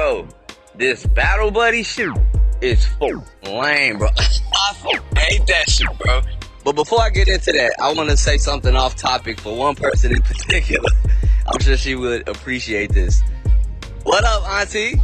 Bro, this battle buddy shit is lame, bro. I hate that shit, bro. But before I get into that, I want to say something off topic for one person in particular. I'm sure she would appreciate this. What up, Auntie?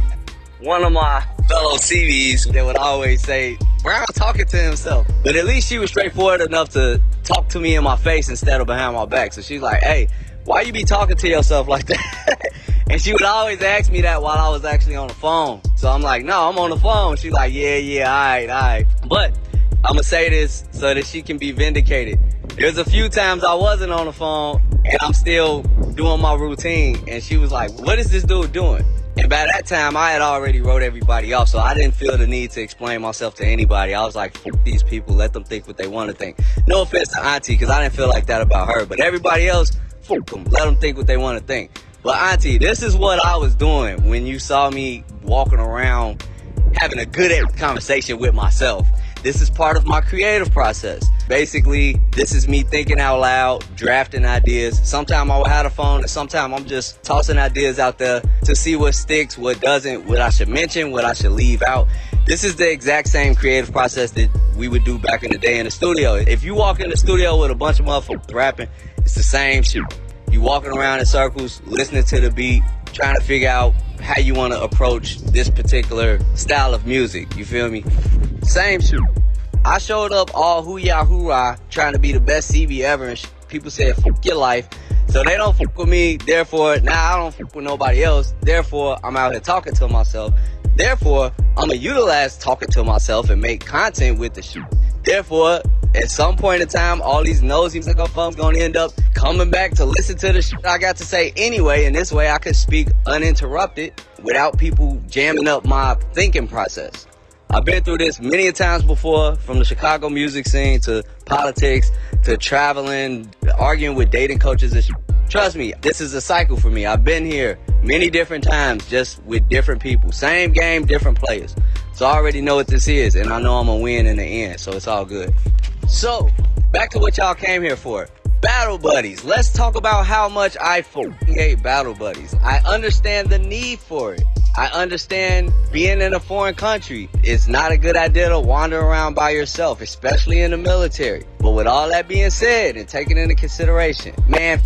One of my fellow CVs that would always say, Brown talking to himself. But at least she was straightforward enough to talk to me in my face instead of behind my back. So she's like, hey, why you be talking to yourself like that? And she would always ask me that while I was actually on the phone. So I'm like, no, I'm on the phone. She's like, yeah, all right. But I'm going to say this so that she can be vindicated. There's a few times I wasn't on the phone and I'm still doing my routine. And she was like, what is this dude doing? And by that time, I had already wrote everybody off, so I didn't feel the need to explain myself to anybody. I was like, fuck these people, let them think what they want to think. No offense to Auntie, because I didn't feel like that about her. But everybody else, fuck them, let them think what they want to think. But Auntie, this is what I was doing when you saw me walking around having a good conversation with myself. This is part of my creative process. Basically, this is me thinking out loud, drafting ideas. Sometimes I'll have a phone, and sometimes I'm just tossing ideas out there to see what sticks, what doesn't, what I should mention, what I should leave out. This is the exact same creative process that we would do back in the day in the studio. If you walk in the studio with a bunch of motherfuckers rapping, it's the same shit. You walking around in circles, listening to the beat, trying to figure out how you want to approach this particular style of music. You feel me? Same shit. I showed up all hoorah, trying to be the best CV ever, and people said, fuck your life. So they don't fuck with me, therefore, now I don't fuck with nobody else. Therefore, I'm out here talking to myself. Therefore, I'm going to utilize talking to myself and make content with the shit. Therefore, at some point in time, all these nosy motherfuckers going to end up coming back to listen to the shit I got to say anyway, and this way I can speak uninterrupted without people jamming up my thinking process. I've been through this many times before, from the Chicago music scene to politics to traveling, arguing with dating coaches and shit. Trust me, this is a cycle for me. I've been here many different times just with different people. Same game, different players. So I already know what this is, and I know I'm going to win in the end, so it's all good. So, back to what y'all came here for. Battle buddies. Let's talk about how much I hate battle buddies. I understand the need for it. I understand being in a foreign country. It's not a good idea to wander around by yourself, especially in the military. But with all that being said and taken into consideration, man,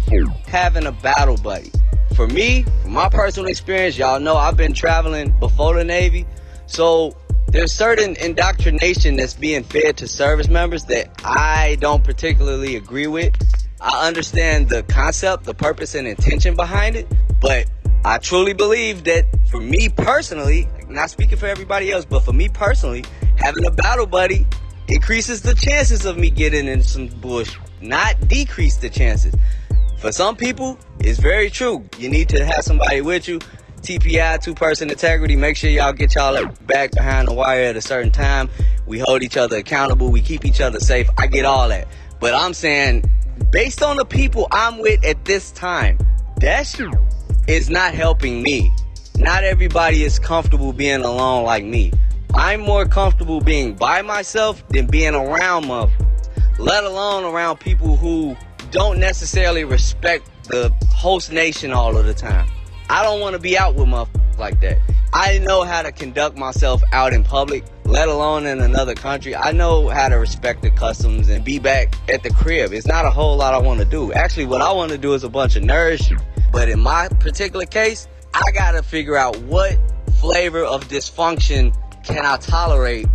having a battle buddy. For me, from my personal experience, y'all know I've been traveling before the Navy. So there's certain indoctrination that's being fed to service members that I don't particularly agree with. I understand the concept, the purpose and intention behind it, but I truly believe that for me personally, not speaking for everybody else, but for me personally, having a battle buddy increases the chances of me getting in some bullshit, not decrease the chances. For some people, it's very true. You need to have somebody with you. TPI, two-person integrity. Make sure y'all get y'all back behind the wire at a certain time. We hold each other accountable. We keep each other safe. I get all that. But I'm saying, based on the people I'm with at this time, that shit is not helping me. Not everybody is comfortable being alone like me. I'm more comfortable being by myself than being around motherfuckers, let alone around people who don't necessarily respect the host nation all of the time. I don't want to be out with motherfuckers like that. I know how to conduct myself out in public, let alone in another country. I know how to respect the customs and be back at the crib. It's not a whole lot I want to do. Actually, what I want to do is a bunch of nerd shit. But in my particular case, I gotta figure out what flavor of dysfunction can I tolerate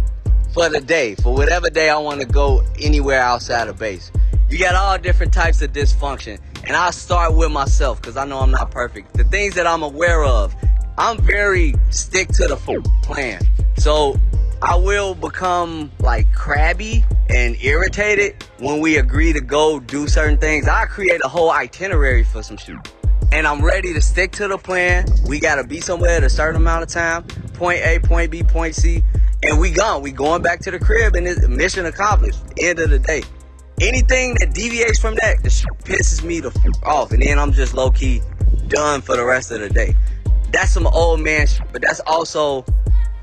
for the day, for whatever day I want to go anywhere outside of base. You got all different types of dysfunction, and I'll start with myself because I know I'm not perfect. The things that I'm aware of, I'm very stick to the plan. So I will become like crabby and irritated when we agree to go do certain things. I create a whole itinerary for some shit. And I'm ready to stick to the plan. We gotta be somewhere at a certain amount of time. Point A, point B, point C. And we gone. We going back to the crib and it's mission accomplished. End of the day. Anything that deviates from that, just pisses me the off. And then I'm just low-key done for the rest of the day. That's some old man shit. But that's also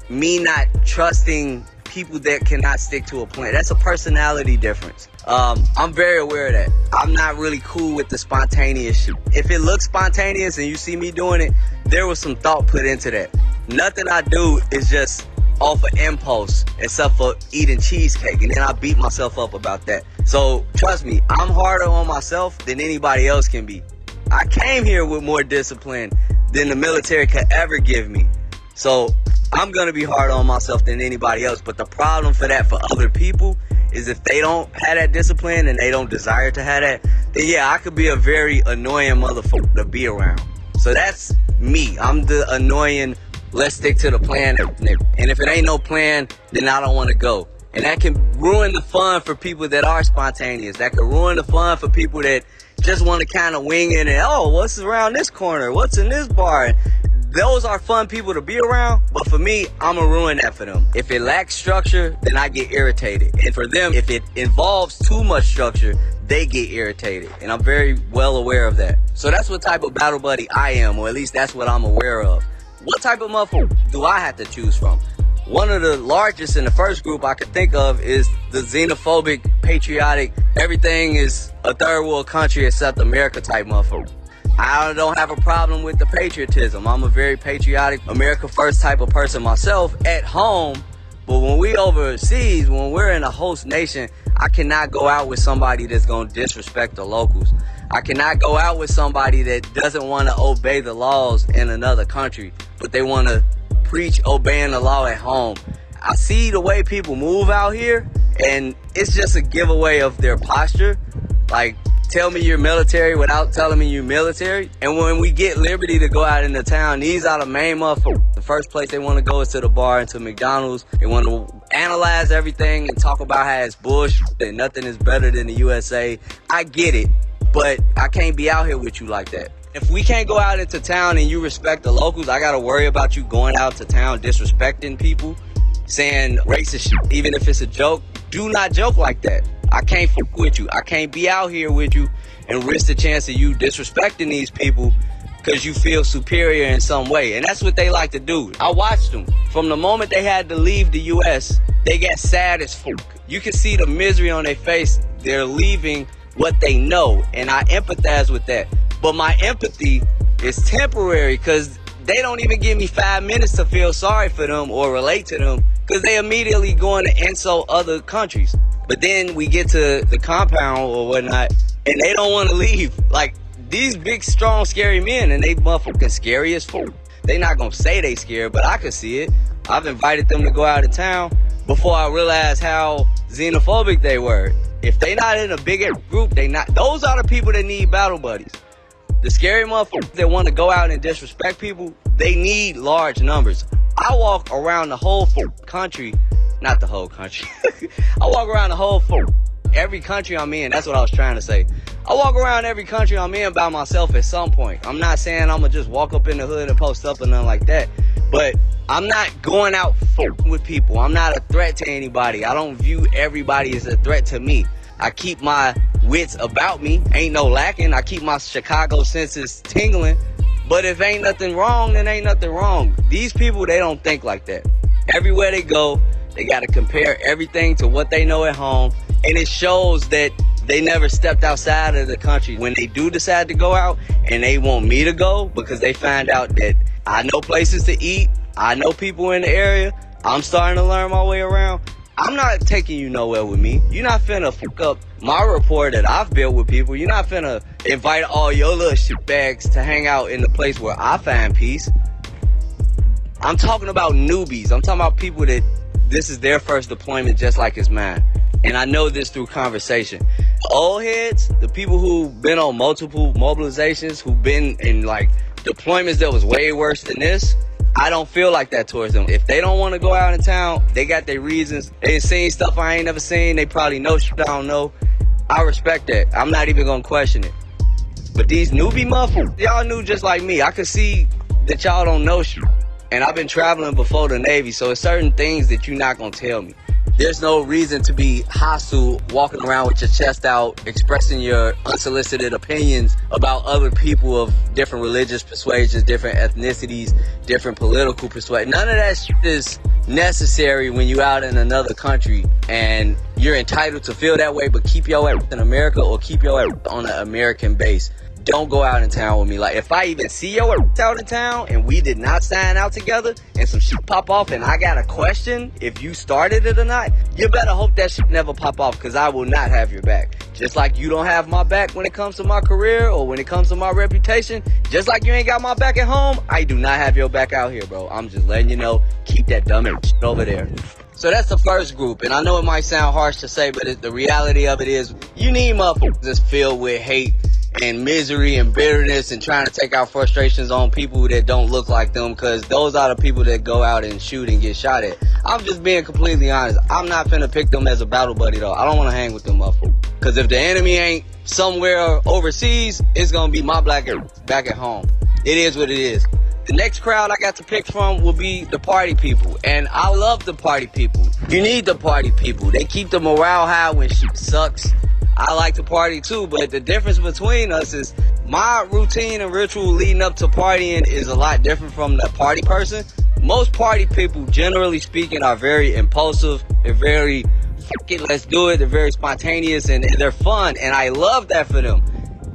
me not trusting people that cannot stick to a plan. That's a personality difference. I'm very aware of that. I'm not really cool with the spontaneous shit. If it looks spontaneous and you see me doing it, there was some thought put into that. Nothing I do is just off of impulse, except for eating cheesecake, and then I beat myself up about that. So trust me, I'm harder on myself than anybody else can be. I came here with more discipline than the military could ever give me. So I'm gonna be harder on myself than anybody else. But the problem for that for other people is if they don't have that discipline and they don't desire to have that, then yeah, I could be a very annoying motherfucker to be around. So that's me. I'm the annoying, let's stick to the plan. And if it ain't no plan, then I don't want to go. And that can ruin the fun for people that are spontaneous. That can ruin the fun for people that just want to kind of wing it and, oh, what's around this corner? What's in this bar? Those are fun people to be around, but for me, I'm gonna ruin that for them. If it lacks structure, then I get irritated. And for them, if it involves too much structure, they get irritated. And I'm very well aware of that. So that's what type of battle buddy I am, or at least that's what I'm aware of. What type of motherfucker do I have to choose from? One of the largest in the first group I could think of is the xenophobic, patriotic, everything is a third world country except America type motherfucker. I don't have a problem with the patriotism. I'm a very patriotic, America first type of person myself at home. But when we overseas, when we're in a host nation, I cannot go out with somebody that's going to disrespect the locals. I cannot go out with somebody that doesn't want to obey the laws in another country, but they want to preach obeying the law at home. I see the way people move out here, and it's just a giveaway of their posture. Like, tell me you're military without telling me you're military. And when we get liberty to go out into town, these are the main motherfuckers. The first place they want to go is to the bar and to McDonald's. They want to analyze everything and talk about how it's bullshit and nothing is better than the USA. I get it, but I can't be out here with you like that. If we can't go out into town and you respect the locals, I gotta worry about you going out to town disrespecting people, saying racist shit, even if it's a joke. Do not joke like that. I can't fuck with you. I can't be out here with you and risk the chance of you disrespecting these people because you feel superior in some way. And that's what they like to do. I watched them. From the moment they had to leave the U.S., they got sad as fuck. You can see the misery on their face. They're leaving what they know, and I empathize with that. But my empathy is temporary because they don't even give me 5 minutes to feel sorry for them or relate to them because they immediately going to insult other countries. But then we get to the compound or whatnot, and they don't want to leave. Like, these big, strong, scary men, and they motherfucking scary as fuck. They not going to say they scared, but I can see it. I've invited them to go out of town before I realized how xenophobic they were. If they not in a bigger group, they not. Those are the people that need battle buddies. The scary motherfuckers that want to go out and disrespect people, they need large numbers. I walk around the whole country, not the whole country. I walk around the whole every country I'm in. That's what I was trying to say. I walk around every country I'm in by myself at some point. I'm not saying I'm gonna just walk up in the hood and post up or nothing like that. But I'm not going out with people. I'm not a threat to anybody. I don't view everybody as a threat to me. I keep my wits about me. Ain't no lacking. I keep my Chicago senses tingling. But if ain't nothing wrong, then ain't nothing wrong. These people, they don't think like that. Everywhere they go, they got to compare everything to what they know at home. And it shows that they never stepped outside of the country. When they do decide to go out and they want me to go because they find out that I know places to eat, I know people in the area, I'm starting to learn my way around, I'm not taking you nowhere with me. You're not finna fuck up my rapport that I've built with people. You're not finna invite all your little shit bags to hang out in the place where I find peace. I'm talking about newbies. I'm talking about people that this is their first deployment just like it's mine. And I know this through conversation. Old heads, the people who've been on multiple mobilizations, who've been in like deployments that was way worse than this, I don't feel like that towards them. If they don't want to go out in town, they got their reasons. They ain't seen stuff I ain't never seen. They probably know shit I don't know. I respect that. I'm not even going to question it. But these newbie motherfuckers, y'all new just like me. I could see that y'all don't know shit. And I've been traveling before the Navy, so it's certain things that you're not going to tell me. There's no reason to be hostile, walking around with your chest out, expressing your unsolicited opinions about other people of different religious persuasions, different ethnicities, different political persuasions. None of that shit is necessary when you out in another country and you're entitled to feel that way, but keep your ass in America or keep your ass on an American base. Don't go out in town with me. Like, if I even see your ass out in town and we did not sign out together and some shit pop off and I got a question if you started it or not, you better hope that shit never pop off, because I will not have your back. Just like you don't have my back when it comes to my career or when it comes to my reputation, just like you ain't got my back at home, I do not have your back out here, bro. I'm just letting you know, keep that dumb shit over there. So that's the first group, and I know it might sound harsh to say, but the reality of it is, you need motherfuckers that's filled with hate and misery and bitterness and trying to take out frustrations on people that don't look like them, because those are the people that go out and shoot and get shot at. I'm just being completely honest. I'm not finna pick them as a battle buddy, though. I don't want to hang with them motherfuckers, because if the enemy ain't somewhere overseas, it's gonna be my black back at home. It is what it is. The next crowd I got to pick from will be the party people. And I love the party people. You need the party people. They keep the morale high when shit sucks. I like to party too, but the difference between us is my routine and ritual leading up to partying is a lot different from the party person. Most party people, generally speaking, are very impulsive. They're very, fuck it, let's do it. They're very spontaneous and they're fun. And I love that for them.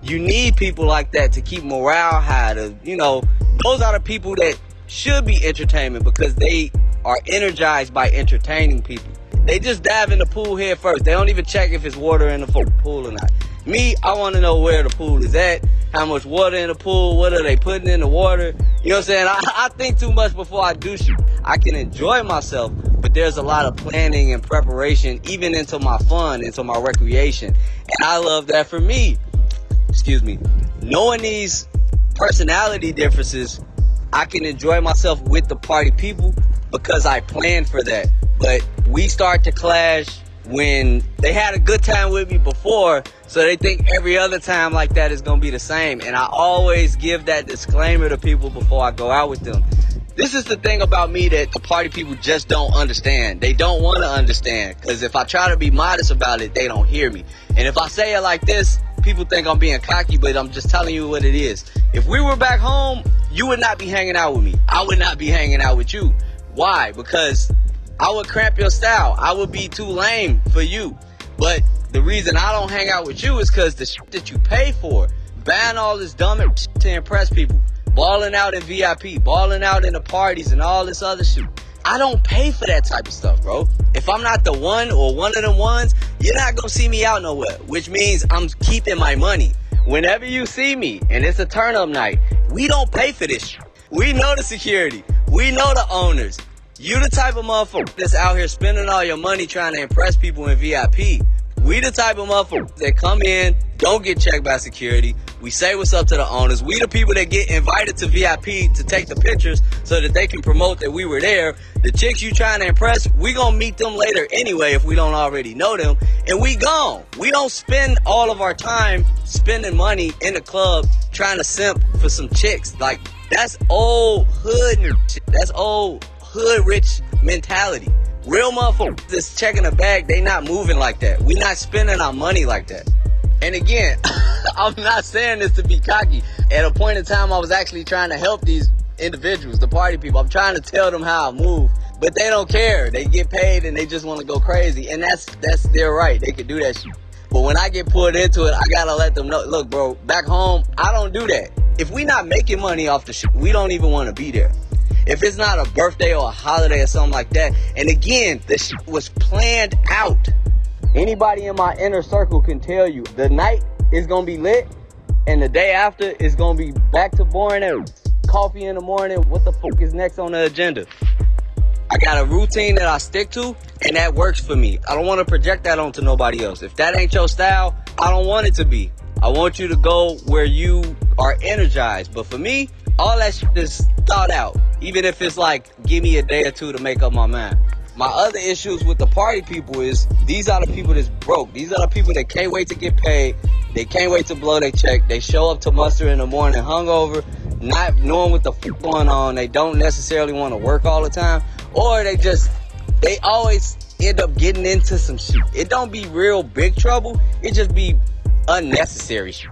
You need people like that to keep morale high. Those are the people that should be entertainment, because they are energized by entertaining people. They just dive in the pool head first. They don't even check if it's water in the pool or not. Me, I want to know where the pool is at, how much water in the pool, what are they putting in the water. You know what I'm saying? I think too much before I do shit. I can enjoy myself, but there's a lot of planning and preparation, even into my fun, into my recreation. And I love that for me. Knowing these personality differences, I can enjoy myself with the party people because I planned for that. But we start to clash when they had a good time with me before, so they think every other time like that is going to be the same. And I always give that disclaimer to people before I go out with them. This is the thing about me that the party people just don't understand. They don't want to understand, because if I try to be modest about it, they don't hear me. And if I say it like this, people think I'm being cocky, but I'm just telling you what it is. If we were back home, you would not be hanging out with me. I would not be hanging out with you. Why? Because I would cramp your style. I would be too lame for you. But the reason I don't hang out with you is because the shit that you pay for, buying all this dumb shit to impress people, balling out in VIP, balling out in the parties and all this other shit. I don't pay for that type of stuff, bro. If I'm not the one or one of them ones, you're not gonna see me out nowhere, which means I'm keeping my money. Whenever you see me and it's a turn-up night, we don't pay for this shit. We know the security. We know the owners. You the type of motherfucker that's out here spending all your money trying to impress people in VIP. We the type of motherfuckers that come in, don't get checked by security. We say what's up to the owners. We the people that get invited to VIP to take the pictures so that they can promote that we were there. The chicks you trying to impress, we gonna meet them later anyway if we don't already know them. And we gone. We don't spend all of our time spending money in the club trying to simp for some chicks. Like, that's old hood shit. That's old hood rich mentality. Real motherfuckers that's checking a bag, they not moving like that. We not spending our money like that. And again, I'm not saying this to be cocky. At a point in time, I was actually trying to help these individuals, the party people. I'm trying to tell them how I move, but they don't care. They get paid and they just want to go crazy. And that's their right. They can do that shit. But when I get pulled into it, I gotta let them know, look, bro, back home, I don't do that. If we not making money off the shit, we don't even want to be there. If it's not a birthday or a holiday or something like that, and again, this shit was planned out. Anybody in my inner circle can tell you the night is gonna be lit, and the day after is gonna be back to boring and coffee in the morning. What the fuck is next on the agenda? I got a routine that I stick to, and that works for me. I don't want to project that onto nobody else. If that ain't your style, I don't want it to be. I want you to go where you are energized. But for me, all that shit is thought out. Even if it's like, give me a day or two to make up my mind. My other issues with the party people is, these are the people that's broke. These are the people that can't wait to get paid. They can't wait to blow their check. They show up to muster in the morning hungover, not knowing what the fuck going on. They don't necessarily want to work all the time. Or they always end up getting into some shit. It don't be real big trouble. It just be unnecessary shit.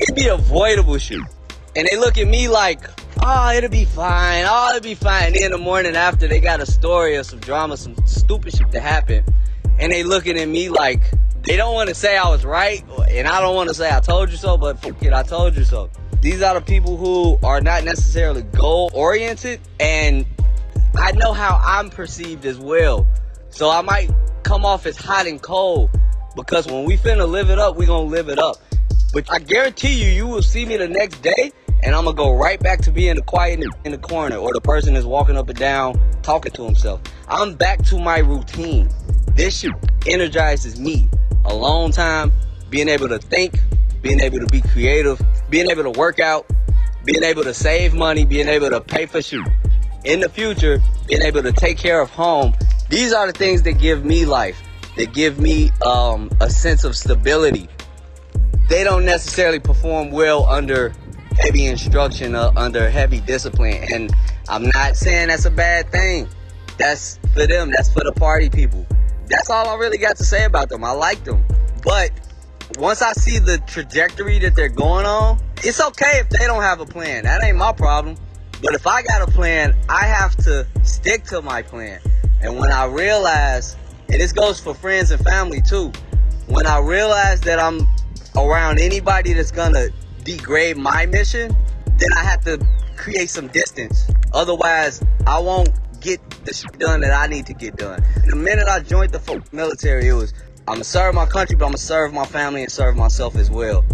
It be avoidable shit. And they look at me like oh, it'll be fine. Oh, it'll be fine. And then in the morning after, they got a story or some drama, some stupid shit that happened. And they looking at me like they don't want to say I was right. And I don't want to say I told you so, but fuck it, I told you so. These are the people who are not necessarily goal-oriented. And I know how I'm perceived as well. So I might come off as hot and cold. Because when we finna live it up, we gonna live it up. But I guarantee you, you will see me the next day, and I'm gonna go right back to being the quiet in the corner, or the person that's walking up and down talking to himself. I'm back to my routine. This shit energizes me. Alone time, being able to think, being able to be creative, being able to work out, being able to save money, being able to pay for shit. In the future, being able to take care of home. These are the things that give me life. They give me a sense of stability. They don't necessarily perform well under heavy instruction, under heavy discipline. And I'm not saying that's a bad thing. That's for them. That's for the party people. That's all I really got to say about them. I like them. But once I see the trajectory that they're going on, it's okay if they don't have a plan. That ain't my problem. But if I got a plan, I have to stick to my plan. And when I realize, and this goes for friends and family too, when I realize that I'm around anybody that's gonna degrade my mission, then I have to create some distance. Otherwise, I won't get the shit done that I need to get done. The minute I joined the military, it was, I'm gonna serve my country, but I'm gonna serve my family and serve myself as well.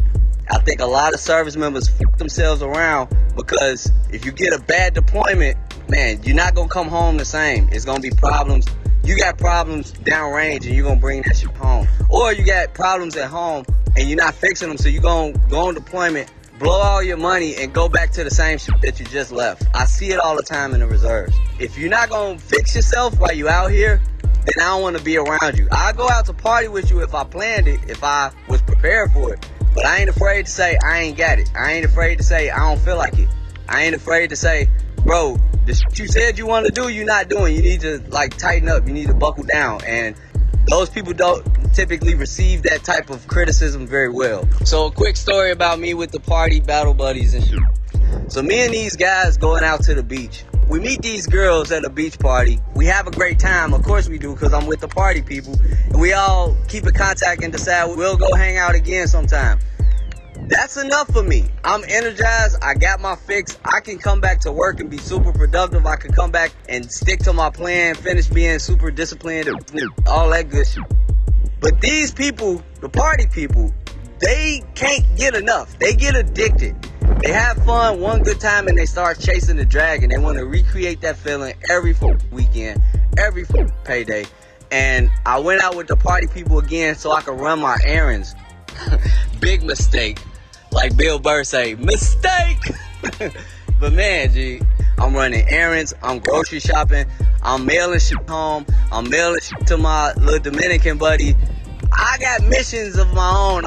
I think a lot of service members fuck themselves around because if you get a bad deployment, man, you're not gonna come home the same. It's gonna be problems. You got problems downrange and you're gonna bring that shit home. Or you got problems at home and you're not fixing them, so you're gonna go on deployment, blow all your money, and go back to the same shit that you just left. I see it all the time in the reserves. If you're not gonna fix yourself while you out here, then I don't wanna be around you. I go out to party with you if I planned it, if I was prepared for it. But I ain't afraid to say I ain't got it. I ain't afraid to say I don't feel like it. I ain't afraid to say, bro, the shit you said you want to do, you're not doing. You need to tighten up. You need to buckle down. And those people don't typically receive that type of criticism very well. So a quick story about me with the party battle buddies and shit. So me and these guys going out to the beach. We meet these girls at a beach party. We have a great time. Of course we do, because I'm with the party people. And we all keep in contact and decide we'll go hang out again sometime. That's enough for me. I'm energized. I got my fix. I can come back to work and be super productive. I can come back and stick to my plan, finish being super disciplined, all that good shit. But these people, the party people, they can't get enough. They get addicted. They have fun one good time and they start chasing the dragon. They want to recreate that feeling every weekend, every payday. And I went out with the party people again so I could run my errands. Big mistake. Like Bill Burr say, mistake. But man, G, I'm running errands, I'm grocery shopping, I'm mailing shit home, I'm mailing shit to my little Dominican buddy. I got missions of my own.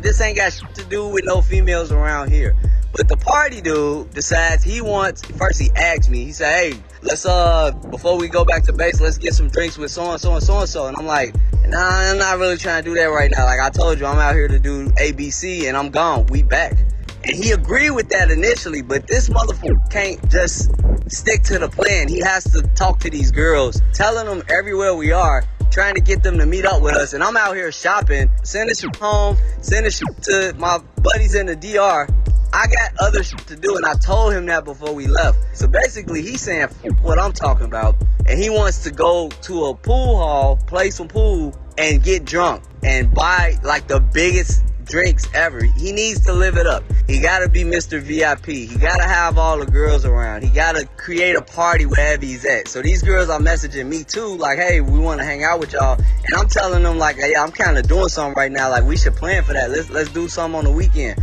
This ain't got shit to do with no females around here. But the party dude decides first he asked me, he said, hey, let's, before we go back to base, let's get some drinks with so-and-so and so-and-so. And I'm like, nah, I'm not really trying to do that right now. Like I told you, I'm out here to do ABC and I'm gone. We back. And he agreed with that initially, but this motherfucker can't just stick to the plan. He has to talk to these girls, telling them everywhere we are, trying to get them to meet up with us. And I'm out here shopping, sending shit home, sending shit to my buddies in the DR. I got other shit to do, and I told him that before we left. So basically, he's saying, F what I'm talking about, and he wants to go to a pool hall, play some pool, and get drunk, and buy, like, the biggest drinks ever. He needs to live it up. He gotta be Mr. VIP. He gotta have all the girls around. He gotta create a party wherever he's at. So these girls are messaging me too, like, hey, we wanna hang out with y'all. And I'm telling them, like, hey, I'm kinda doing something right now, like, we should plan for that. Let's do something on the weekend.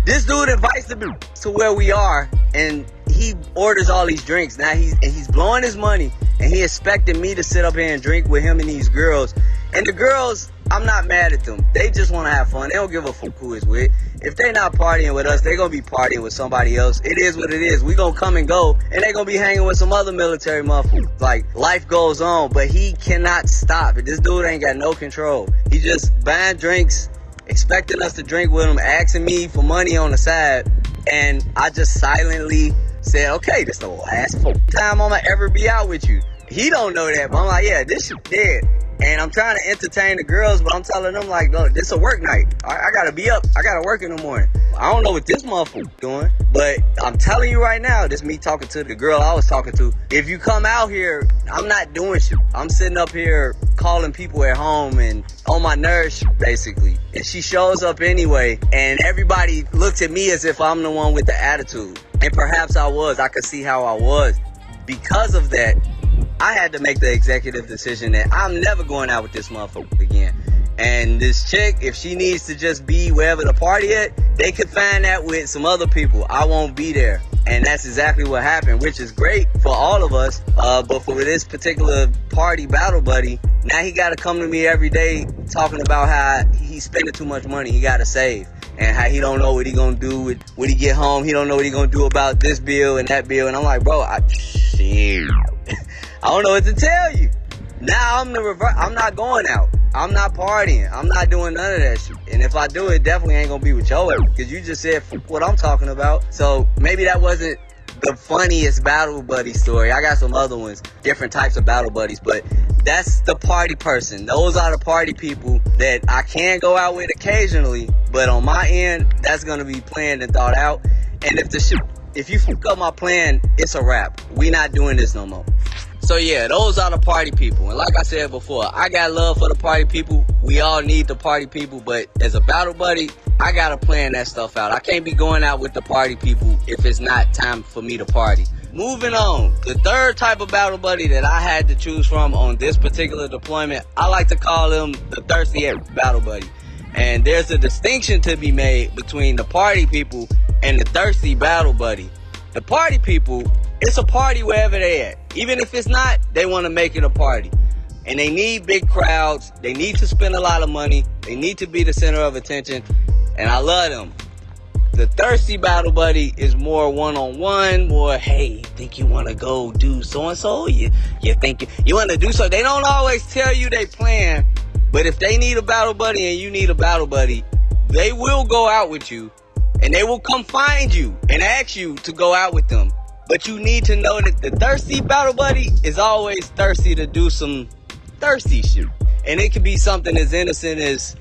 This dude invites them to where we are, and he orders all these drinks. Now he's blowing his money, and he expected me to sit up here and drink with him and these girls. And the girls, I'm not mad at them. They just want to have fun. They don't give a fuck who is with. If they not partying with us, they gonna be partying with somebody else. It is what it is. We gonna come and go, and they gonna be hanging with some other military motherfuckers. Like, life goes on, but he cannot stop it. This dude ain't got no control. He just buying drinks, expecting us to drink with him, asking me for money on the side, and I just silently said, okay, this the last time I'm gonna ever be out with you. He don't know that, but I'm like, yeah, this shit dead. And I'm trying to entertain the girls, but I'm telling them, like, look, this a work night. I gotta be up. I gotta work in the morning. I don't know what this motherfucker doing, but I'm telling you right now, this me talking to the girl I was talking to. If you come out here, I'm not doing shit. I'm sitting up here calling people at home and on my nerves, basically. And she shows up anyway, and everybody looks at me as if I'm the one with the attitude. And perhaps I was. I could see how I was. Because of that, I had to make the executive decision that I'm never going out with this motherfucker again. And this chick, if she needs to just be wherever the party at, they could find that with some other people. I won't be there. And that's exactly what happened, which is great for all of us. But for this particular party battle buddy, now he got to come to me every day talking about how he's spending too much money. He got to save. And how he don't know what he gonna do when he get home. He don't know what he gonna do about this bill and that bill. And I'm like, bro, shit. I don't know what to tell you. Now I'm the reverse. I'm not going out. I'm not partying. I'm not doing none of that shit. And if I do, it definitely ain't gonna be with your ass, because you just said what I'm talking about. So maybe that wasn't the funniest battle buddy story. I got some other ones, different types of battle buddies, but that's the party person. Those are the party people that I can go out with occasionally, but on my end, that's gonna be planned and thought out. And if you fuck up my plan, it's a wrap. We not doing this no more. So yeah, those are the party people. And like I said before, I got love for the party people. We all need the party people, but as a battle buddy, I gotta plan that stuff out. I can't be going out with the party people if it's not time for me to party. Moving on, the third type of battle buddy that I had to choose from on this particular deployment, I like to call them the thirsty battle buddy. And there's a distinction to be made between the party people and the thirsty battle buddy. The party people, it's a party wherever they at. Even if it's not, they want to make it a party. And they need big crowds. They need to spend a lot of money. They need to be the center of attention. And I love them. The thirsty battle buddy is more one-on-one, more, hey, think you want to go do so-and-so? You think you want to do so? They don't always tell you they plan, but if they need a battle buddy and you need a battle buddy, they will go out with you, and they will come find you and ask you to go out with them. But you need to know that the thirsty battle buddy is always thirsty to do some thirsty shit. And it can be something as innocent as,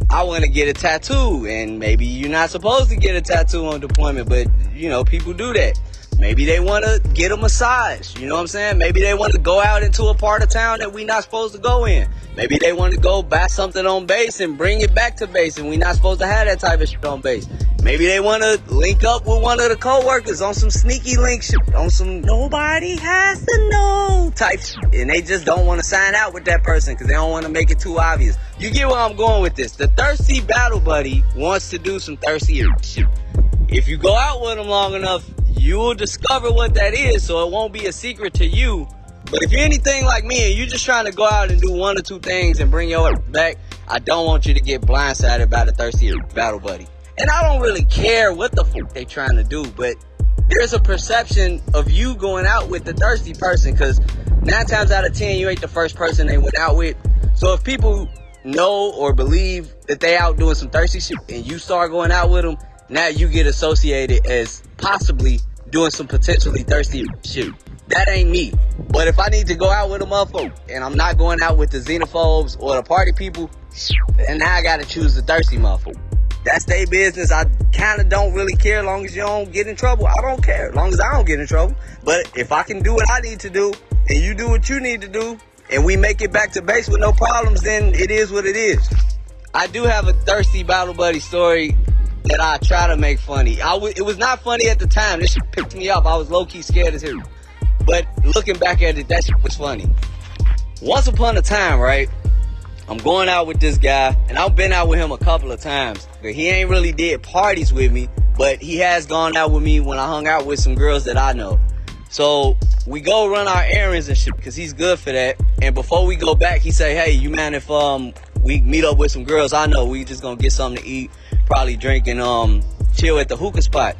I want to get a tattoo, and maybe you're not supposed to get a tattoo on deployment, but, you know, people do that. Maybe they want to get a massage, you know what I'm saying? Maybe they want to go out into a part of town that we're not supposed to go in. Maybe they want to go buy something on base and bring it back to base, and we're not supposed to have that type of shit on base. Maybe they want to link up with one of the co-workers on some sneaky link shit, on some nobody has to know type shit, and they just don't want to sign out with that person because they don't want to make it too obvious. You get where I'm going with this. The thirsty battle buddy wants to do some thirsty shit. If you go out with them long enough, you will discover what that is, so it won't be a secret to you. But if you're anything like me and you're just trying to go out and do one or two things and bring your back, I don't want you to get blindsided by the thirsty battle buddy. And I don't really care what the fuck they trying to do, but there's a perception of you going out with the thirsty person, because 9 times out of 10, you ain't the first person they went out with. So if people know or believe that they out doing some thirsty shit and you start going out with them, now you get associated as possibly doing some potentially thirsty shit. That ain't me. But if I need to go out with a motherfucker and I'm not going out with the xenophobes or the party people, and now I gotta choose the thirsty motherfucker. That's their business. I kind of don't really care as long as you don't get in trouble. I don't care as long as I don't get in trouble. But if I can do what I need to do and you do what you need to do and we make it back to base with no problems, then it is what it is. I do have a thirsty battle buddy story that I try to make funny. It was not funny at the time. This shit picked me up. I was low-key scared as hell. But looking back at it, that shit was funny. Once upon a time, right, I'm going out with this guy, and I've been out with him a couple of times. But he ain't really did parties with me, but he has gone out with me when I hung out with some girls that I know. So we go run our errands and shit, because he's good for that. And before we go back, he say, hey, you mind if we meet up with some girls I know? We just gonna get something to eat, probably drink, and chill at the hookah spot.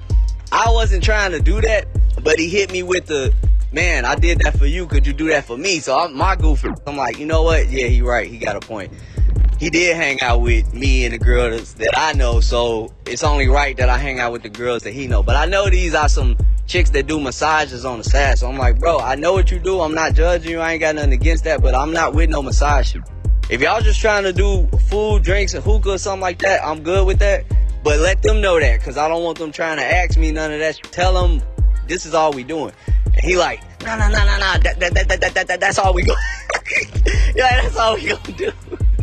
I wasn't trying to do that, but he hit me with the, man, I did that for you, could you do that for me? So my goofy, I'm like, you know what? Yeah, he right, he got a point. He did hang out with me and the girls that I know, so it's only right that I hang out with the girls that he know. But I know these are some chicks that do massages on the side. So I'm like, bro, I know what you do. I'm not judging you. I ain't got nothing against that, but I'm not with no massage shit. If y'all just trying to do food, drinks, and hookah or something like that, I'm good with that. But let them know that, because I don't want them trying to ask me none of that. Tell them this is all we doing. And he like, nah, that's all we go. Yeah, that's all we gonna do.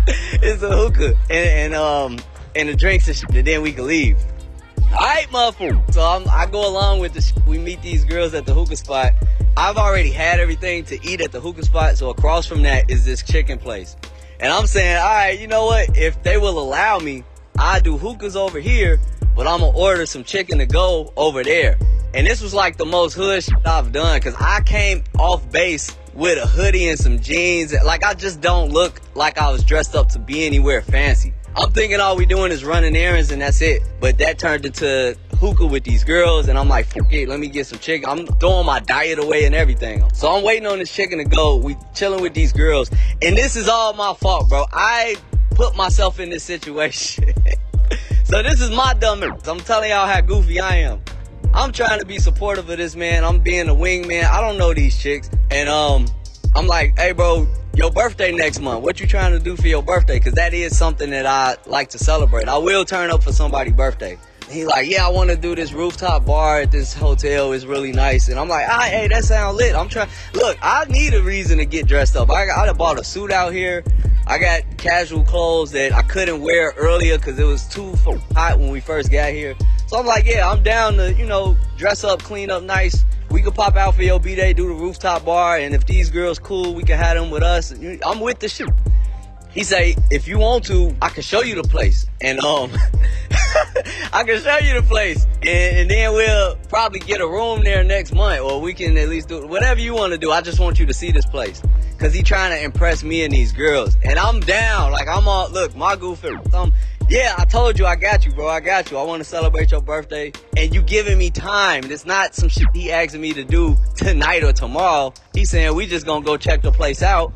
It's a hookah and the drinks and shit, and then we can leave. Alright, motherfucker. So I go along with the shit. We meet these girls at the hookah spot. I've already had everything to eat at the hookah spot, so across from that is this chicken place. And I'm saying, alright, you know what? If they will allow me, I do hookahs over here, but I'm gonna order some chicken to go over there. And this was like the most hood shit I've done, because I came off base with a hoodie and some jeans. Like, I just don't look like I was dressed up to be anywhere fancy. I'm thinking all we doing is running errands and that's it. But that turned into hookah with these girls, and I'm like, fuck it, let me get some chicken. I'm throwing my diet away and everything. So I'm waiting on this chicken to go. We chilling with these girls, and this is all my fault, bro. I put myself in this situation. So this is my dumbass. I'm telling y'all how goofy I am. I'm trying to be supportive of this man. I'm being a wingman. I don't know these chicks. And I'm like, hey, bro, your birthday next month. What you trying to do for your birthday? Because that is something that I like to celebrate. I will turn up for somebody's birthday. He like, yeah, I want to do this rooftop bar at this hotel. It's really nice. And I'm like, hey, that sound lit. I'm trying. Look, I need a reason to get dressed up. I bought a suit out here. I got casual clothes that I couldn't wear earlier because it was too hot when we first got here. So I'm like, yeah, I'm down to, dress up, clean up nice. We could pop out for your B-Day, do the rooftop bar, and if these girls cool, we can have them with us. I'm with the shit. He say, if you want to, I can show you the place. And I can show you the place. And then we'll probably get a room there next month, or we can at least do whatever you want to do. I just want you to see this place. Cause he trying to impress me and these girls. And I'm down. Like, I'm all, look, my goofy. Yeah, I told you I got you, bro. I got you. I want to celebrate your birthday. And you giving me time. It's not some shit he asking me to do tonight or tomorrow. He's saying we just gonna go check the place out.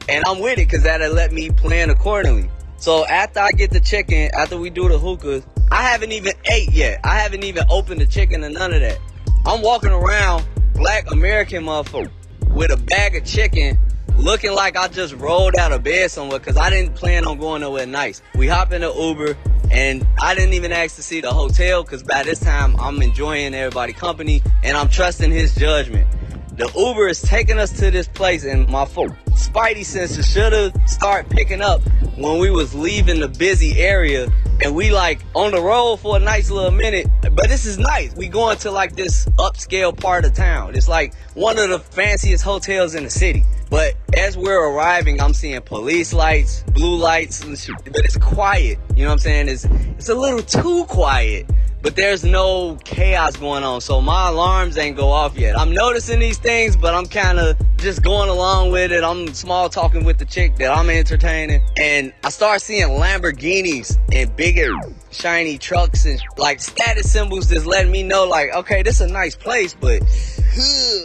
And I'm with it, cause that'll let me plan accordingly. So after I get the chicken, after we do the hookahs, I haven't even ate yet. I haven't even opened the chicken or none of that. I'm walking around, black American motherfucker, with a bag of chicken, looking like I just rolled out of bed somewhere, because I didn't plan on going nowhere nice. We hop in the Uber, and I didn't even ask to see the hotel, because by this time I'm enjoying everybody's company and I'm trusting his judgment. The Uber is taking us to this place, and my spidey senses should have started picking up when we was leaving the busy area, and we like on the road for a nice little minute. But this is nice. We going to like this upscale part of town. It's like one of the fanciest hotels in the city. But as we're arriving, I'm seeing police lights, blue lights, and shit. But it's quiet. You know what I'm saying? It's a little too quiet. But there's no chaos going on, so my alarms ain't go off yet. I'm noticing these things, but I'm kind of just going along with it. I'm small talking with the chick that I'm entertaining. And I start seeing Lamborghinis and bigger shiny trucks and like status symbols that's letting me know like, okay, this is a nice place, but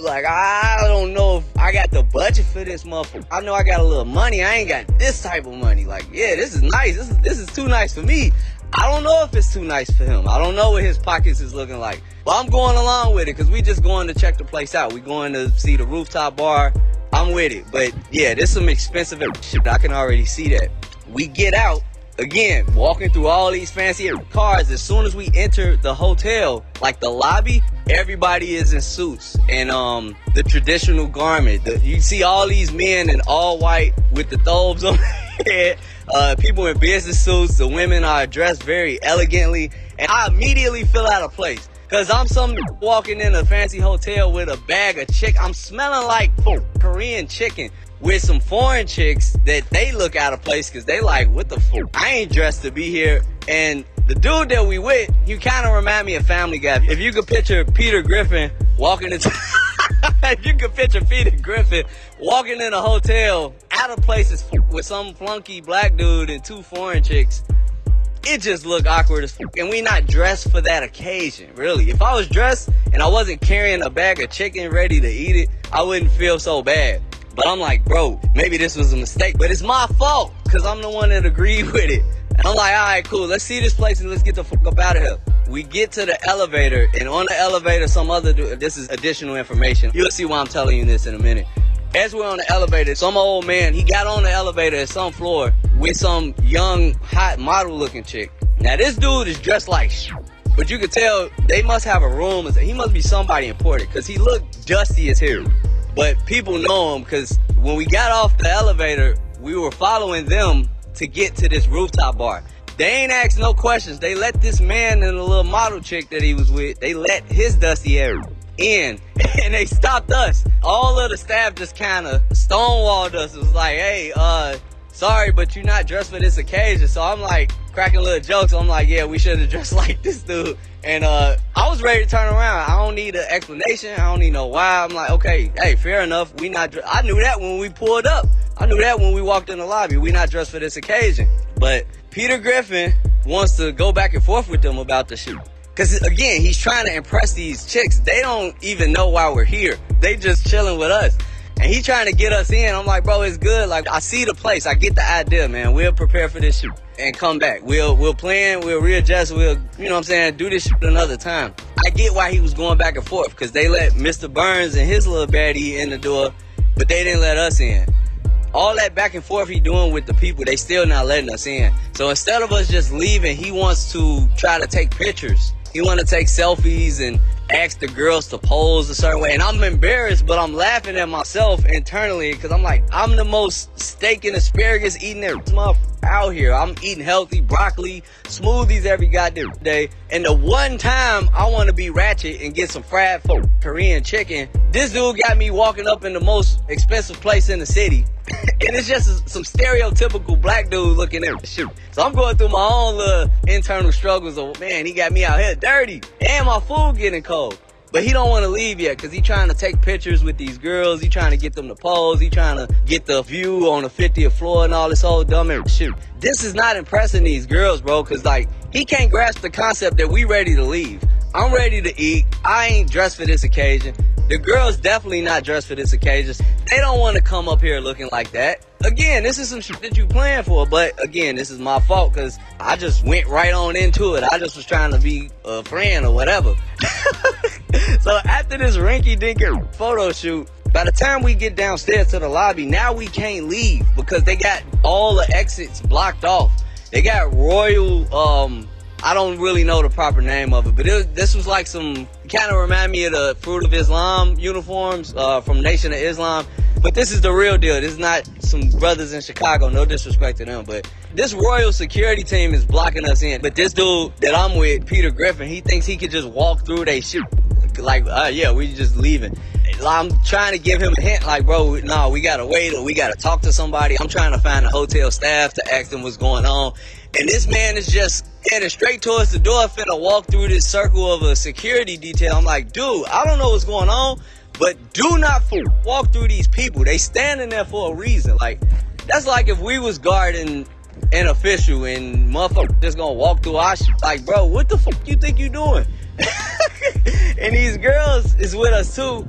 like, I don't know if I got the budget for this motherfucker. I know I got a little money. I ain't got this type of money. Like, yeah, this is nice. This is too nice for me. I don't know if it's too nice for him. I don't know what his pockets is looking like. But I'm going along with it because we just going to check the place out. We going to see the rooftop bar. I'm with it. But yeah, this some expensive shit. I can already see that. We get out. Again, walking through all these fancy cars. As soon as we enter the hotel, like the lobby, everybody is in suits and the traditional garment. You see all these men in all white with the thobes on their head. People in business suits. The women are dressed very elegantly, and I immediately feel out of place because I'm walking in a fancy hotel with a bag of chicken. I'm smelling like Korean chicken with some foreign chicks that they look out of place because they like, what the fuck? I ain't dressed to be here. And the dude that we with, you kind of remind me of Family Guy. If you could picture Peter Griffin walking into if you could picture Peter Griffin walking in a hotel out of places with some flunky black dude and two foreign chicks, it just looked awkward as fuck. And we not dressed for that occasion, really. If I was dressed and I wasn't carrying a bag of chicken ready to eat it, I wouldn't feel so bad. But I'm like, bro, maybe this was a mistake, but it's my fault because I'm the one that agreed with it. And I'm like, all right, cool. Let's see this place and let's get the fuck up out of here. We get to the elevator, and on the elevator, some other dude, this is additional information. You'll see why I'm telling you this in a minute. As we're on the elevator, some old man, he got on the elevator at some floor with some young, hot model-looking chick. Now, this dude is dressed like shit, but you could tell they must have a room. He must be somebody important, because he looked dusty as hell. But people know him, because when we got off the elevator, we were following them to get to this rooftop bar. They ain't asked no questions. They let this man and the little model chick that he was with, they let his dusty hair in, and they stopped us. All of the staff just kind of stonewalled us. It was like, hey, sorry, but you're not dressed for this occasion. So I'm like cracking little jokes. I'm like, yeah, we should have dressed like this dude. And I was ready to turn around. I don't need an explanation. I don't need no why. I'm like, okay, hey, fair enough. I knew that when we pulled up. I knew that when we walked in the lobby. We not dressed for this occasion. But Peter Griffin wants to go back and forth with them about the shoot. Because, again, he's trying to impress these chicks. They don't even know why we're here. They just chilling with us. And he trying to get us in. I'm like, bro, it's good. Like, I see the place. I get the idea, man. We'll prepare for this shoot and come back. We'll plan. We'll readjust. We'll, you know what I'm saying, do this shit another time. I get why he was going back and forth, because they let Mr. Burns and his little baddie in the door, but they didn't let us in. All that back and forth he doing with the people, they still not letting us in. So instead of us just leaving, he wants to try to take pictures. He want to take selfies and ask the girls to pose a certain way. And I'm embarrassed, but I'm laughing at myself internally, because I'm like, I'm the most steak and asparagus eating motherfucker out here. I'm eating healthy, broccoli, smoothies every goddamn day. And the one time I want to be ratchet and get some fried Korean chicken, this dude got me walking up in the most expensive place in the city. And it's just some stereotypical black dude looking at shit. So I'm going through my own little internal struggles of, man, he got me out here dirty. And my food getting cold. But he don't want to leave yet, because he trying to take pictures with these girls. He trying to get them to pose. He trying to get the view on the 50th floor and all this whole dumb shit. This is not impressing these girls, bro, because, like, he can't grasp the concept that we ready to leave. I'm ready to eat. I ain't dressed for this occasion. The girls definitely not dressed for this occasion. They don't want to come up here looking like that. Again, this is some shit that you planned for, but again, this is my fault, because I just went right on into it. I just was trying to be a friend or whatever. So after this rinky-dinky photo shoot, by the time we get downstairs to the lobby, now we can't leave, because they got all the exits blocked off. They got royal, I don't really know the proper name of it, but this was like some, kind of remind me of the Fruit of Islam uniforms from Nation of Islam. But this is the real deal. This is not some brothers in Chicago. No disrespect to them. But this royal security team is blocking us in. But this dude that I'm with, Peter Griffin, he thinks he could just walk through they shit. Like, yeah, we just leaving. I'm trying to give him a hint, like, bro, no, we gotta wait, or we gotta talk to somebody. I'm trying to find the hotel staff to ask them what's going on. And this man is just heading straight towards the door, finna walk through this circle of a security detail. I'm like, dude, I don't know what's going on, but do not walk through these people. They standing there for a reason. Like, that's like if we was guarding an official and motherfucker just gonna walk through our shit. Like, bro, what the fuck you think you doing? And these girls is with us too.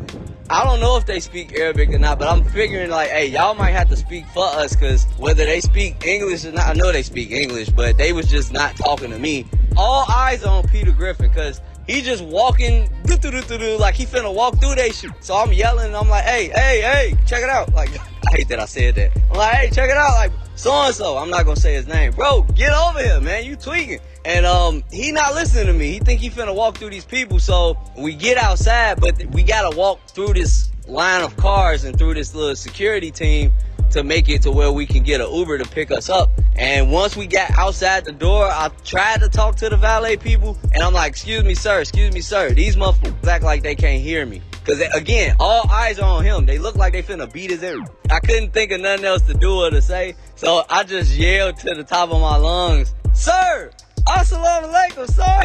I don't know if they speak Arabic or not, but I'm figuring like, hey, y'all might have to speak for us, because whether they speak English or not, I know they speak English, but they was just not talking to me. All eyes are on Peter Griffin, because he just walking like he finna walk through they shit. So I'm yelling and I'm like, hey, check it out. Like, I hate that I said that. I'm like, hey, check it out. Like, so-and-so, I'm not gonna say his name. Bro, get over here, man, you tweaking. And he not listening to me. He think he finna walk through these people. So we get outside, but we gotta walk through this line of cars and through this little security team to make it to where we can get an Uber to pick us up. And once we got outside the door, I tried to talk to the valet people, and I'm like, excuse me, sir. These motherfuckers act like they can't hear me. Because, again, all eyes are on him. They look like they finna beat his ass. I couldn't think of nothing else to do or to say, so I just yelled to the top of my lungs, sir! Assalamu alaikum, sir!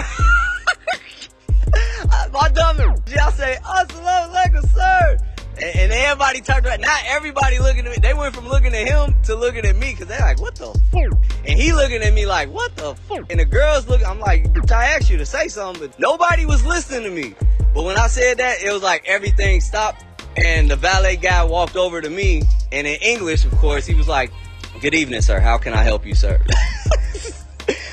My dumb y'all say, Assalamu alaikum, sir! And everybody turned around. Not everybody looking at me. They went from looking at him to looking at me, because they're like, what the fuck? And he looking at me like, what the fuck? And the girls look, I'm like, I asked you to say something, but nobody was listening to me. But when I said that, it was like everything stopped, and the valet guy walked over to me, and in English, of course, he was like, good evening, sir. How can I help you, sir?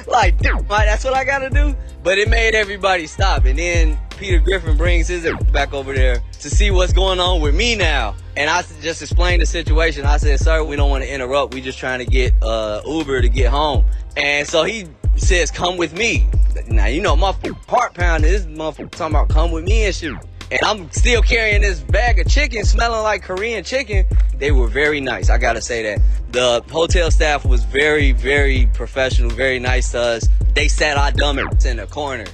Like, that's what I gotta do? But it made everybody stop. And then Peter Griffin brings his back over there to see what's going on with me now. And I just explained the situation. I said, sir, we don't want to interrupt. We just trying to get Uber to get home. And so he says, come with me. Now, you know, my heart pounding. This motherfucker talking about come with me and shit. And I'm still carrying this bag of chicken smelling like Korean chicken. They were very nice. I gotta say that. The hotel staff was very, very professional, very nice to us. They sat our dumb in the corner.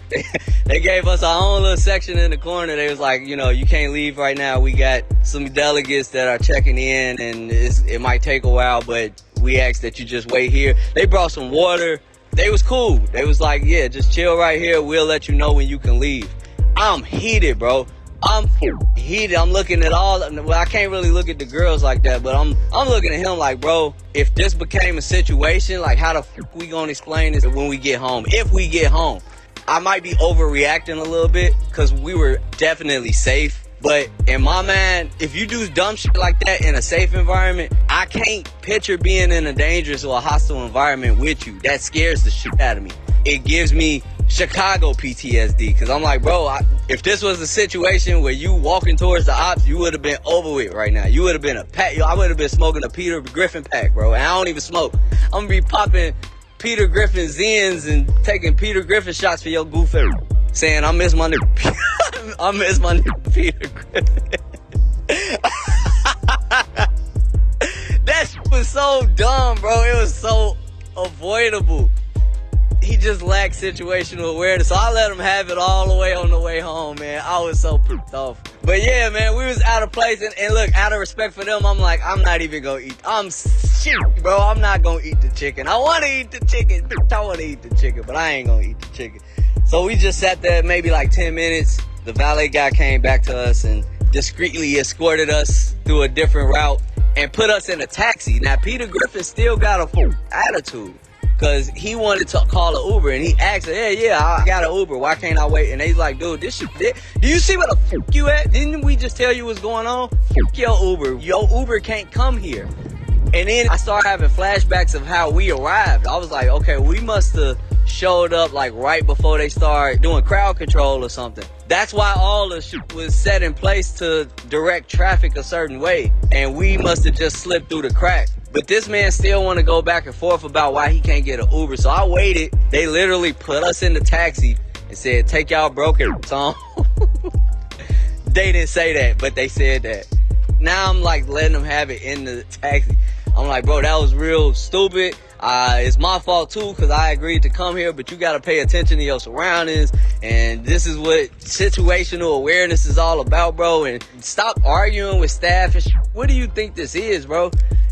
They gave us our own little section in the corner. They was like, you know, you can't leave right now. We got some delegates that are checking in and it might take a while, but we ask that you just wait here. They brought some water. They was cool. They was like, yeah, just chill right here. We'll let you know when you can leave. I'm heated, bro. I'm heated. I'm looking at well, I can't really look at the girls like that, but I'm looking at him like, bro, if this became a situation, like how the fuck we gonna explain this when we get home? If we get home, I might be overreacting a little bit because we were definitely safe. But in my mind, if you do dumb shit like that in a safe environment, I can't picture being in a dangerous or a hostile environment with you. That scares the shit out of me. It gives me Chicago PTSD because I'm like, bro, if this was a situation where you walking towards the ops, you would have been over with right now. You would have been I would have been smoking a Peter Griffin pack, bro. And I don't even smoke. I'm gonna be popping Peter Griffin Zins and taking Peter Griffin shots for your goof saying I miss my nigga. I miss my nigga Peter Griffin. That shit was so dumb, bro. It was so avoidable. He just lacked situational awareness. So I let him have it all the way on the way home, man. I was so pissed off. But yeah, man, we was out of place. And look, out of respect for them, I'm like, I'm not even gonna eat. Bro, I'm not gonna eat the chicken. I wanna eat the chicken. I wanna eat the chicken, but I ain't gonna eat the chicken. So we just sat there maybe like 10 minutes. The valet guy came back to us and discreetly escorted us through a different route and put us in a taxi. Now, Peter Griffin still got a full attitude. Cause he wanted to call an Uber and he asked, hey, yeah, I got an Uber. Why can't I wait? And he's like, dude, this shit, do you see where the fuck you at? Didn't we just tell you what's going on? Fuck your Uber. Your Uber can't come here. And then I started having flashbacks of how we arrived. I was like, okay, we must have showed up like right before they started doing crowd control or something. That's why all the shit was set in place to direct traffic a certain way. And we must have just slipped through the crack. But this man still want to go back and forth about why he can't get an Uber. So I waited. They literally put us in the taxi and said, take y'all broken song. They didn't say that, but they said that. Now I'm like letting them have it in the taxi. I'm like, bro, that was real stupid. It's my fault too, because I agreed to come here, but you got to pay attention to your surroundings. And this is what situational awareness is all about, bro. And stop arguing with staff and What do you think this is, bro?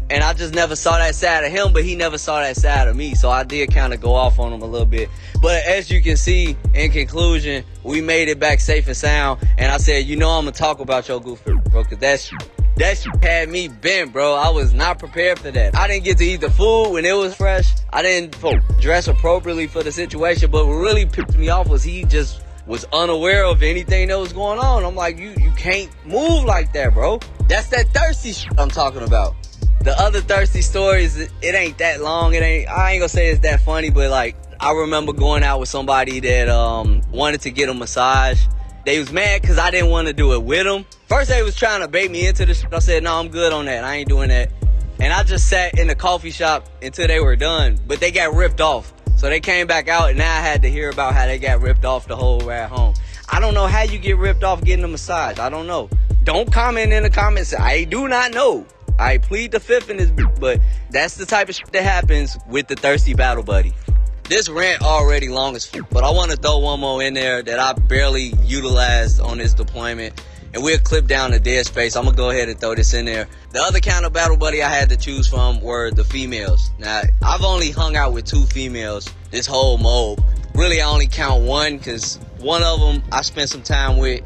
And I just never saw that side of him, but he never saw that side of me. So I did kind of go off on him a little bit. But as you can see, in conclusion, we made it back safe and sound. And I said, you know, I'm going to talk about your goofy, bro, because that shit had me bent, bro. I was not prepared for that. I didn't get to eat the food when it was fresh. I didn't dress appropriately for the situation. But what really pissed me off was he just was unaware of anything that was going on. I'm like, you can't move like that, bro. That's that thirsty shit I'm talking about. The other thirsty stories, it ain't that long. I ain't gonna say it's that funny, but like, I remember going out with somebody that wanted to get a massage. They was mad because I didn't want to do it with them. First, they was trying to bait me into the shit. I said, no, I'm good on that. I ain't doing that. And I just sat in the coffee shop until they were done. But they got ripped off. So they came back out, and now I had to hear about how they got ripped off the whole ride home. I don't know how you get ripped off getting a massage. I don't know. Don't comment in the comments. I do not know. I plead the fifth in this bitch, but that's the type of shit that happens with the thirsty battle buddy. This rant already long as fuck, but I want to throw one more in there that I barely utilized on this deployment, and we'll clip down the dead space. I'm going to go ahead and throw this in there. The other kind of battle buddy I had to choose from were the females. Now, I've only hung out with 2 females this whole mob. Really, I only count one because one of them I spent some time with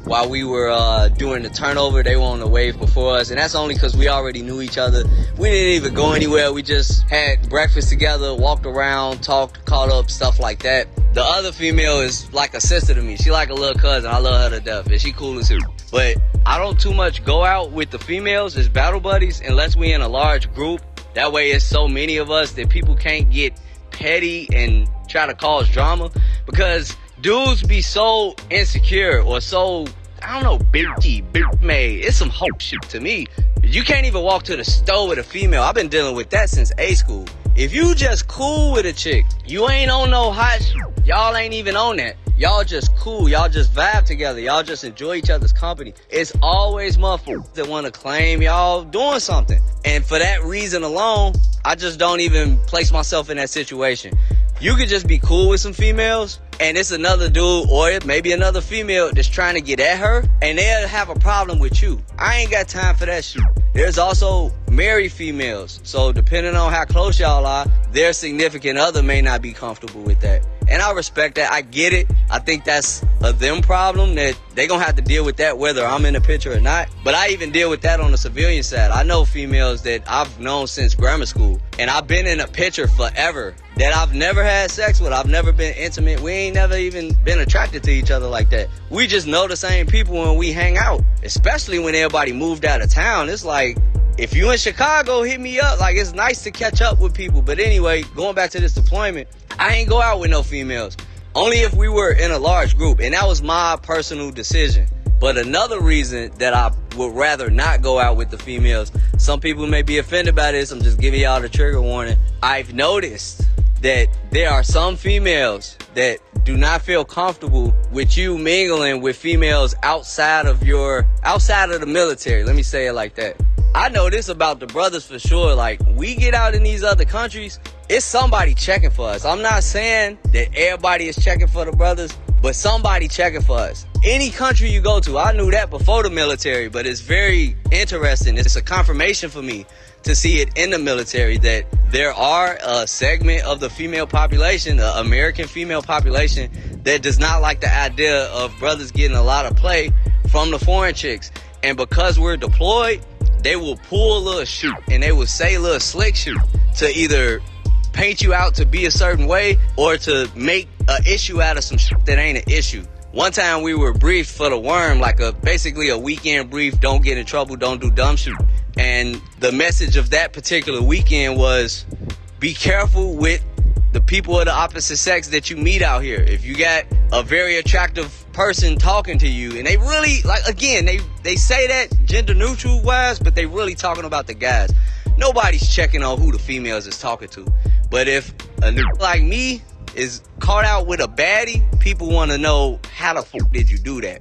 while we were doing the turnover. They were on the wave before us, and that's only because we already knew each other. We didn't even go anywhere. We just had breakfast together, walked around, talked, caught up, stuff like that. The other female is like a sister to me. She like a little cousin. I love her to death, and she cool as hell. But I don't too much go out with the females as battle buddies unless we in a large group. That way it's so many of us that people can't get petty and try to cause drama, because dudes be so insecure or so, I don't know, bitchy made. It's some hope shit to me. You can't even walk to the store with a female. I've been dealing with that since A school. If you just cool with a chick, you ain't on no hot shit. Y'all ain't even on that. Y'all just cool. Y'all just vibe together. Y'all just enjoy each other's company. It's always motherfuckers that want to claim y'all doing something. And for that reason alone, I just don't even place myself in that situation. You could just be cool with some females, and it's another dude or maybe another female that's trying to get at her, and they'll have a problem with you. I ain't got time for that shit. There's also married females, so depending on how close y'all are, their significant other may not be comfortable with that. And I respect that. I get it. I think that's a them problem that they gonna have to deal with that whether I'm in the picture or not. But I even deal with that on the civilian side. I know females that I've known since grammar school, and I've been in a picture forever that I've never had sex with. I've never been intimate. We ain't never even been attracted to each other like that. We just know the same people when we hang out, especially when everybody moved out of town. It's like, if you in Chicago, hit me up. Like, it's nice to catch up with people. But anyway, going back to this deployment, I ain't go out with no females. Only if we were in a large group. And that was my personal decision. But another reason that I would rather not go out with the females, some people may be offended by this. I'm just giving y'all the trigger warning. I've noticed that there are some females that do not feel comfortable with you mingling with females outside of the military. Let me say it like that. I know this about the brothers for sure. Like, we get out in these other countries, it's somebody checking for us. I'm not saying that everybody is checking for the brothers, but somebody checking for us. Any country you go to, I knew that before the military, but it's very interesting. It's a confirmation for me to see it in the military that there are a segment of the female population, the American female population, that does not like the idea of brothers getting a lot of play from the foreign chicks. And because we're deployed, they will pull a little shit and they will say a little slick shit to either paint you out to be a certain way or to make an issue out of some shit that ain't an issue. One time we were briefed for the worm, like basically a weekend brief, don't get in trouble, don't do dumb shit. And the message of that particular weekend was, be careful with the people of the opposite sex that you meet out here. If you got a very attractive person talking to you, and they really, like, again, they say that gender neutral wise, but they really talking about the guys. Nobody's checking on who the females is talking to. But if a nigga like me is caught out with a baddie, people want to know, how the fuck did you do that?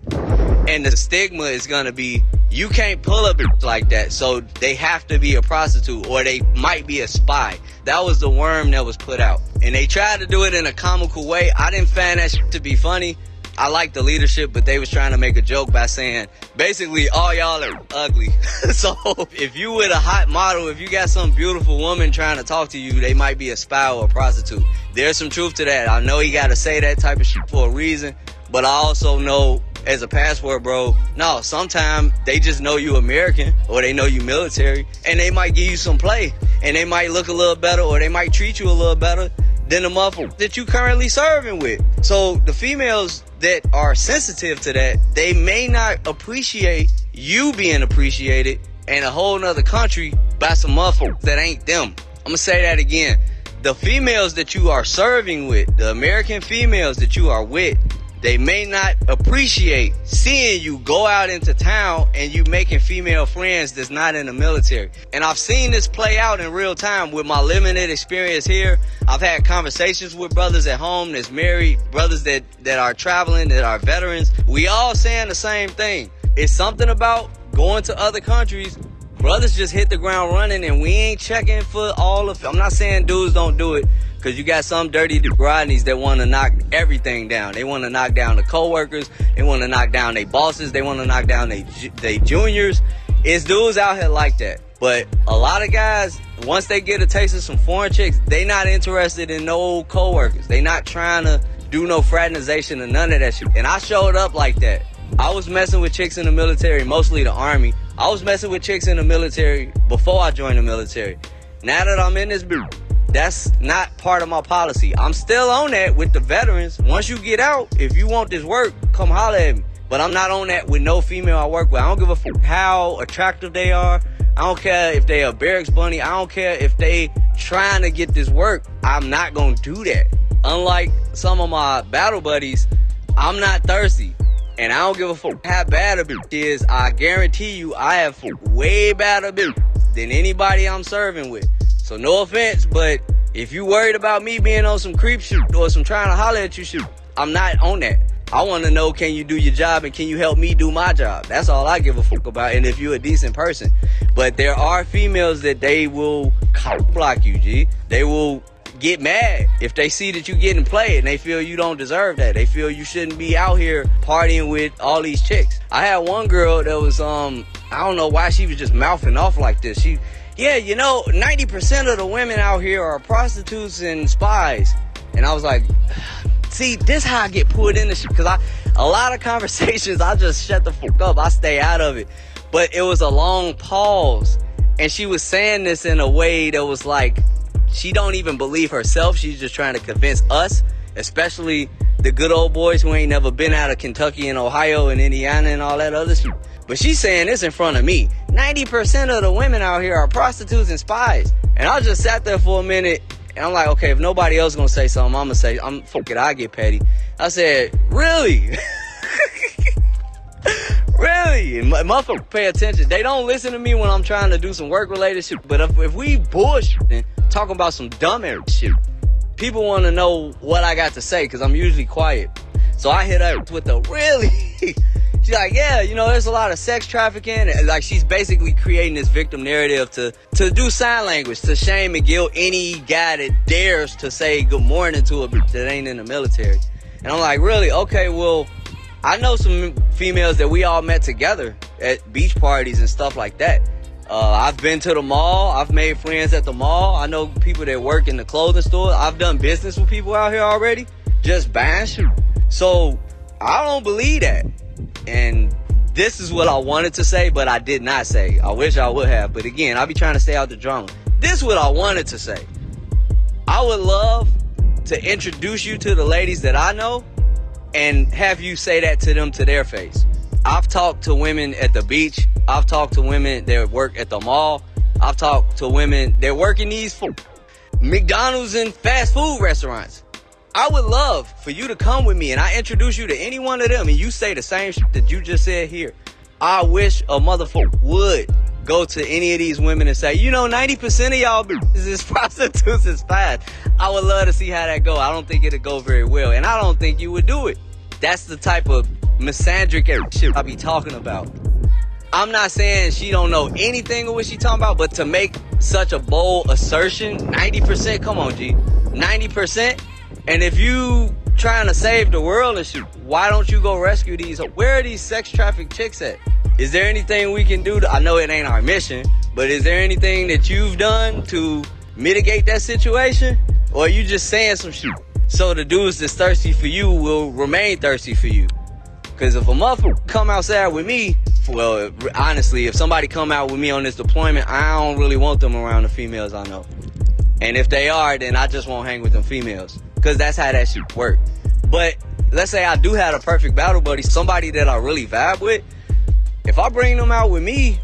And the stigma is gonna be, you can't pull a bitch like that, so they have to be a prostitute or they might be a spy. That was the worm that was put out. And they tried to do it in a comical way. I didn't find that shit to be funny. I like the leadership, but they was trying to make a joke by saying, basically, all y'all are ugly. So if you with a hot model, if you got some beautiful woman trying to talk to you, they might be a spy or a prostitute. There's some truth to that. I know he got to say that type of shit for a reason, but I also know, as a passport bro, no, sometimes they just know you American or they know you military, and they might give you some play, and they might look a little better or they might treat you a little better than the motherfucker that you currently serving with. So the females that are sensitive to that, they may not appreciate you being appreciated in a whole nother country by some motherfuckers that ain't them. I'm gonna say that again. The females that you are serving with, the American females that you are with, they may not appreciate seeing you go out into town and you making female friends that's not in the military. And I've seen this play out in real time with my limited experience here. I've had conversations with brothers at home that's married, brothers that are traveling, that are veterans. We all saying the same thing. It's something about going to other countries. Brothers just hit the ground running and we ain't checking for all of it. I'm not saying dudes don't do it, because you got some dirty Rodneys that want to knock everything down. They want to knock down the coworkers. They want to knock down their bosses. They want to knock down their juniors. It's dudes out here like that. But a lot of guys, once they get a taste of some foreign chicks, they not interested in no coworkers. They not trying to do no fraternization or none of that shit. And I showed up like that. I was messing with chicks in the military, mostly the Army. I was messing with chicks in the military before I joined the military. Now that I'm in this bitch, that's not part of my policy. I'm still on that with the veterans. Once you get out, if you want this work, come holler at me. But I'm not on that with no female I work with. I don't give a fuck how attractive they are. I don't care if they a barracks bunny. I don't care if they trying to get this work. I'm not gonna do that. unlike some of my battle buddies, I'm not thirsty. And I don't give a fuck how bad a bitch is. I guarantee you I have way better bitch than anybody I'm serving with. So no offense, but if you worried about me being on some creep shit or some trying to holler at you shit, I'm not on that. I want to know, can you do your job and can you help me do my job? That's all I give a fuck about, and if you're a decent person. But there are females that they will block you, G. They will get mad if they see that you getting played and they feel you don't deserve that. They feel you shouldn't be out here partying with all these chicks. I had one girl that was, I don't know why she was just mouthing off like this. Yeah, you know, 90% of the women out here are prostitutes and spies. And I was like, see, this how I get pulled into shit. Because a lot of conversations, I just shut the fuck up. I stay out of it. But it was a long pause. And she was saying this in a way that was like, she don't even believe herself. She's just trying to convince us, especially the good old boys who ain't never been out of Kentucky and Ohio and Indiana and all that other shit. But she's saying this in front of me. 90% of the women out here are prostitutes and spies. And I just sat there for a minute. And I'm like, okay, if nobody else gonna say something, I'm gonna say, fuck it, I get petty. I said, really? Really? And motherfuckers pay attention. They don't listen to me when I'm trying to do some work-related shit. But if we bullshitting, talking about some dumb ass shit, people want to know what I got to say because I'm usually quiet. So I hit her with the really. She's like, yeah, you know, there's a lot of sex trafficking. Like, she's basically creating this victim narrative to do sign language, to shame and guilt any guy that dares to say good morning to a bitch that ain't in the military. And I'm like, really? Okay, well, I know some females that we all met together at beach parties and stuff like that. I've been to the mall. I've made friends at the mall. I know people that work in the clothing store. I've done business with people out here already, just buying shit. So I don't believe that. And this is what I wanted to say, but I did not say. I wish I would have. But again, I be trying to stay out the drama. This is what I wanted to say. I would love to introduce you to the ladies that I know and have you say that to them to their face. I've talked to women at the beach. I've talked to women that work at the mall. I've talked to women that work in these McDonald's and fast food restaurants. I would love for you to come with me and I introduce you to any one of them and you say the same shit that you just said here. I wish a motherfucker would go to any of these women and say, you know, 90% of y'all is prostitutes and spies. I would love to see how that go. I don't think it'll go very well, and I don't think you would do it. That's the type of misandric shit I be talking about. I'm not saying she don't know anything of what she talking about, but to make such a bold assertion, 90%, come on, G, 90%. And if you trying to save the world and shit, why don't you go rescue these? Where are these sex trafficked chicks at? Is there anything we can do? I know it ain't our mission, but is there anything that you've done to mitigate that situation? Or are you just saying some shit so the dudes that's thirsty for you will remain thirsty for you? Because if a motherfucker come outside with me, well, honestly, if somebody come out with me on this deployment, I don't really want them around the females I know. And if they are, then I just won't hang with them females. Because that's how that shit work. But let's say I do have a perfect battle buddy, somebody that I really vibe with. If I bring them out with me,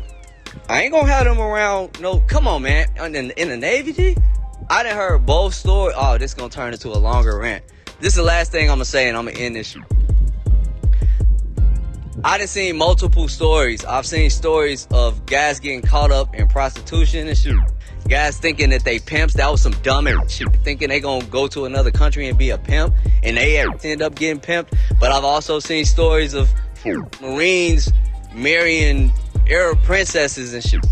I ain't gonna have them around. No, come on, man. In the Navy, G, I done heard both stories. Oh, this gonna turn into a longer rant. This is the last thing I'm gonna say, and I'm gonna end this shit. I done seen multiple stories. I've seen stories of guys getting caught up in prostitution and shit. Guys thinking that they pimps. That was some dumb shit. Thinking they gonna go to another country and be a pimp, and they end up getting pimped. But I've also seen stories of Marines marrying Arab princesses and shit.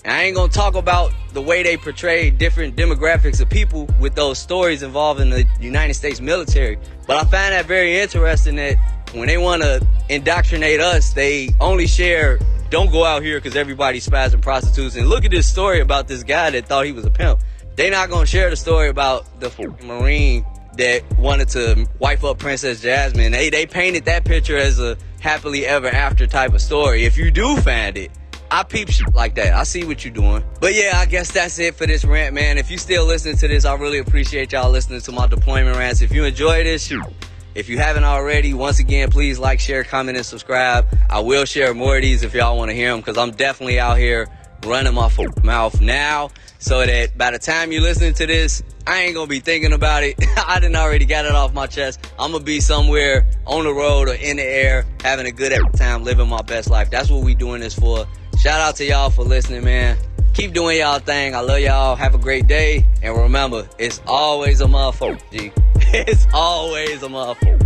And I ain't gonna talk about the way they portray different demographics of people with those stories involving the United States military. But I find that very interesting that when they want to indoctrinate us, they only share, don't go out here because everybody's spies and prostitutes. And look at this story about this guy that thought he was a pimp. They not going to share the story about the Marine that wanted to wife up Princess Jasmine. They painted that picture as a happily ever after type of story. If you do find it, I peep shit like that. I see what you're doing. But yeah, I guess that's it for this rant, man. If you still listening to this, I really appreciate y'all listening to my deployment rants. If you enjoy this, shoot. If you haven't already, once again, please like, share, comment, and subscribe. I will share more of these if y'all want to hear them, because I'm definitely out here running my mouth now, so that by the time you're listening to this, I ain't gonna be thinking about it. I done already got it off my chest. I'm gonna be somewhere on the road or in the air, having a good time, living my best life. That's what we doing this for. Shout out to y'all for listening, man. Keep doing y'all thing. I love y'all. Have a great day. And remember, it's always a motherfucker, G. It's always a motherfucker.